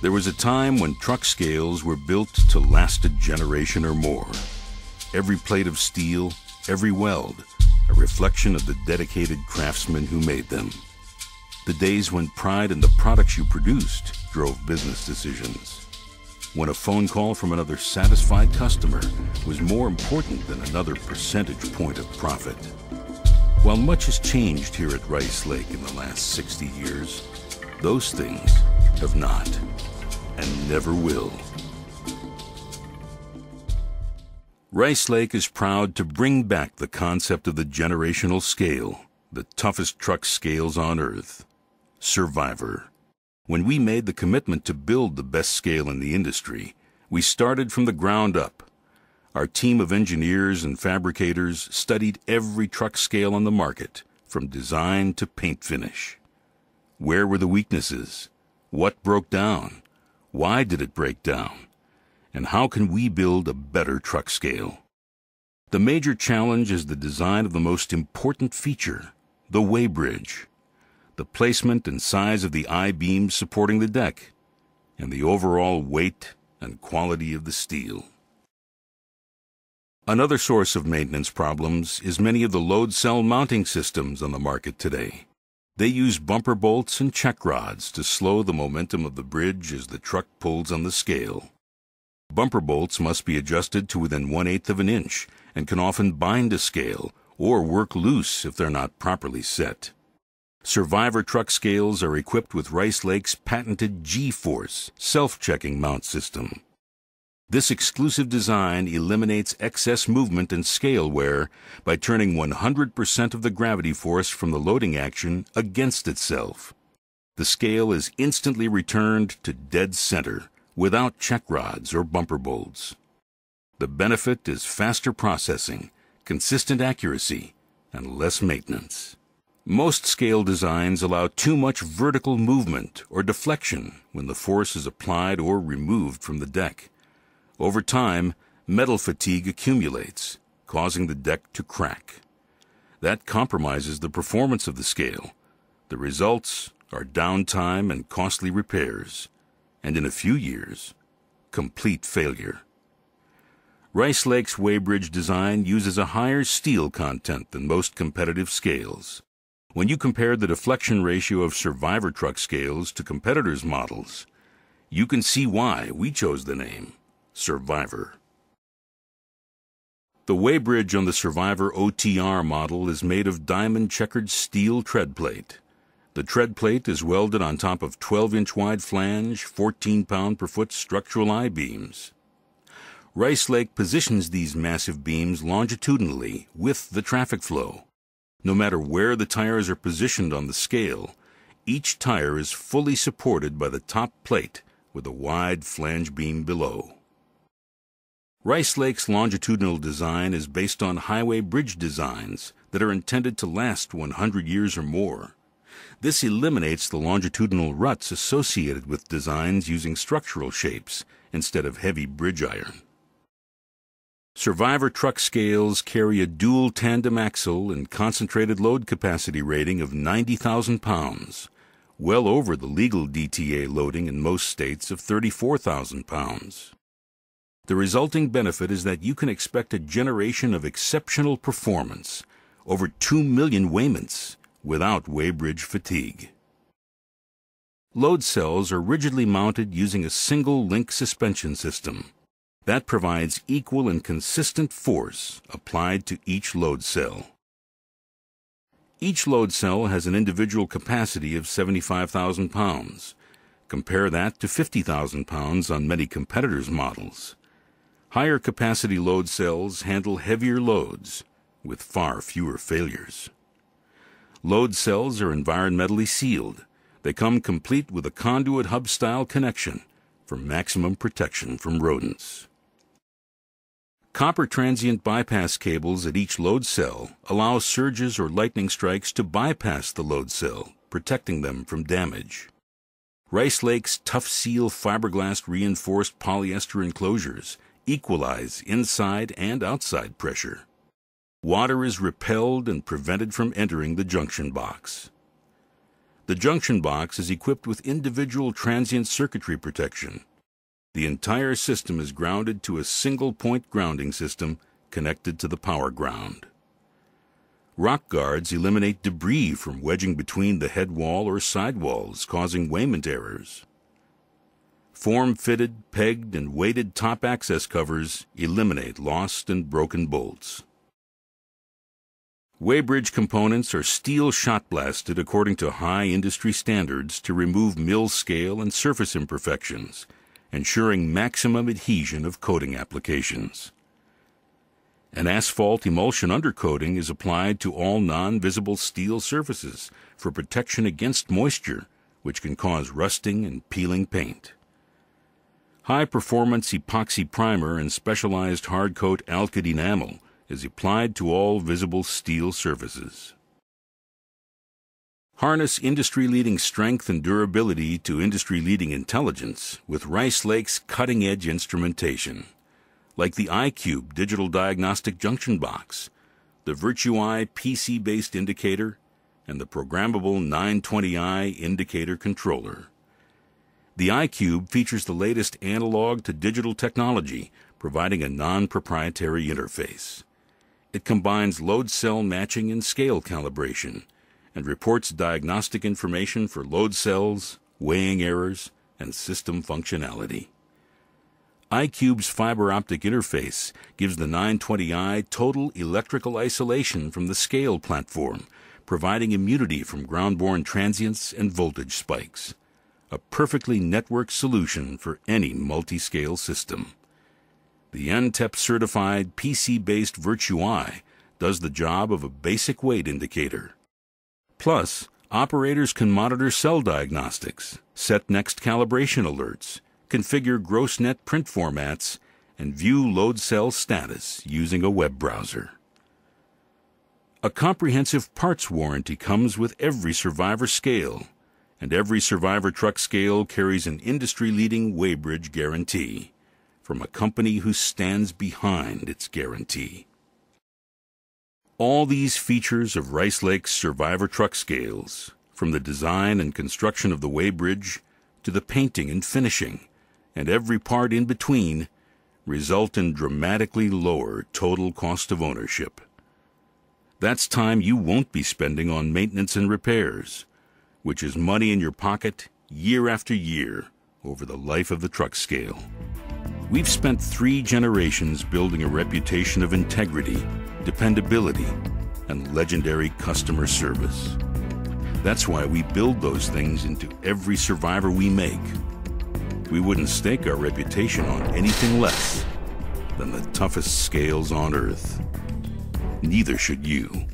There was a time when truck scales were built to last a generation or more. Every plate of steel, every weld, a reflection of the dedicated craftsmen who made them. The days when pride in the products you produced drove business decisions. When a phone call from another satisfied customer was more important than another percentage point of profit. While much has changed here at Rice Lake in the last 60 years, those things have not, and never will. Rice Lake is proud to bring back the concept of the generational scale, the toughest truck scales on earth. Survivor. When we made the commitment to build the best scale in the industry, we started from the ground up. Our team of engineers and fabricators studied every truck scale on the market, from design to paint finish. Where were the weaknesses? What broke down? Why did it break down? And how can we build a better truck scale? The major challenge is the design of the most important feature, the weighbridge, the placement and size of the I-beams supporting the deck, and the overall weight and quality of the steel. Another source of maintenance problems is many of the load cell mounting systems on the market today. They use bumper bolts and check rods to slow the momentum of the bridge as the truck pulls on the scale. Bumper bolts must be adjusted to within 1/8 of an inch and can often bind a scale or work loose if they're not properly set. Survivor truck scales are equipped with Rice Lake's patented G-Force self-checking mount system. This exclusive design eliminates excess movement and scale wear by turning 100% of the gravity force from the loading action against itself. The scale is instantly returned to dead center without check rods or bumper bolts. The benefit is faster processing, consistent accuracy, and less maintenance. Most scale designs allow too much vertical movement or deflection when the force is applied or removed from the deck. Over time, metal fatigue accumulates, causing the deck to crack. That compromises the performance of the scale. The results are downtime and costly repairs, and in a few years, complete failure. Rice Lake's weighbridge design uses a higher steel content than most competitive scales. When you compare the deflection ratio of Survivor truck scales to competitors' models, you can see why we chose the name Survivor. The weighbridge on the Survivor OTR model is made of diamond-checkered steel tread plate. The tread plate is welded on top of 12-inch wide flange, 14-pound per foot structural I-beams. Rice Lake positions these massive beams longitudinally with the traffic flow. No matter where the tires are positioned on the scale, each tire is fully supported by the top plate with a wide flange beam below. Rice Lake's longitudinal design is based on highway bridge designs that are intended to last 100 years or more. This eliminates the longitudinal ruts associated with designs using structural shapes instead of heavy bridge iron. Survivor truck scales carry a dual tandem axle and concentrated load capacity rating of 90,000 pounds, well over the legal DTA loading in most states of 34,000 pounds. The resulting benefit is that you can expect a generation of exceptional performance, over 2 million weighments, without weighbridge fatigue. Load cells are rigidly mounted using a single link suspension system. That provides equal and consistent force applied to each load cell. Each load cell has an individual capacity of 75,000 pounds. Compare that to 50,000 pounds on many competitors' models. Higher capacity load cells handle heavier loads with far fewer failures. Load cells are environmentally sealed. They come complete with a conduit hub-style connection for maximum protection from rodents. Copper transient bypass cables at each load cell allow surges or lightning strikes to bypass the load cell, protecting them from damage. Rice Lake's Tough Seal fiberglass reinforced polyester enclosures equalize inside and outside pressure. Water is repelled and prevented from entering the junction box. The junction box is equipped with individual transient circuitry protection. The entire system is grounded to a single-point grounding system connected to the power ground. Rock guards eliminate debris from wedging between the head wall or sidewalls, causing weighment errors. Form-fitted, pegged, and weighted top access covers eliminate lost and broken bolts. Weighbridge components are steel shot-blasted according to high industry standards to remove mill scale and surface imperfections, ensuring maximum adhesion of coating applications. An asphalt emulsion undercoating is applied to all non-visible steel surfaces for protection against moisture, which can cause rusting and peeling paint. High-performance epoxy primer and specialized hard-coat alkyd enamel is applied to all visible steel surfaces. Harness industry-leading strength and durability to industry-leading intelligence with Rice Lake's cutting-edge instrumentation, like the iCube digital diagnostic junction box, the VirtueEye PC-based indicator, and the programmable 920i indicator controller. The iCube features the latest analog to digital technology, providing a non-proprietary interface. It combines load cell matching and scale calibration, and reports diagnostic information for load cells, weighing errors, and system functionality. iCube's fiber optic interface gives the 920i total electrical isolation from the scale platform, providing immunity from ground-borne transients and voltage spikes. A perfectly networked solution for any multi-scale system. The NTEP-certified PC-based VirtueEye does the job of a basic weight indicator. Plus, operators can monitor cell diagnostics, set next calibration alerts, configure gross net print formats, and view load cell status using a web browser. A comprehensive parts warranty comes with every Survivor scale, and every Survivor truck scale carries an industry-leading weighbridge guarantee from a company who stands behind its guarantee. All these features of Rice Lake's Survivor truck scales, from the design and construction of the weighbridge to the painting and finishing, and every part in between, result in dramatically lower total cost of ownership. That's time you won't be spending on maintenance and repairs, which is money in your pocket year after year over the life of the truck scale. We've spent 3 generations building a reputation of integrity, dependability, and legendary customer service. That's why we build those things into every Survivor we make. We wouldn't stake our reputation on anything less than the toughest scales on Earth. Neither should you.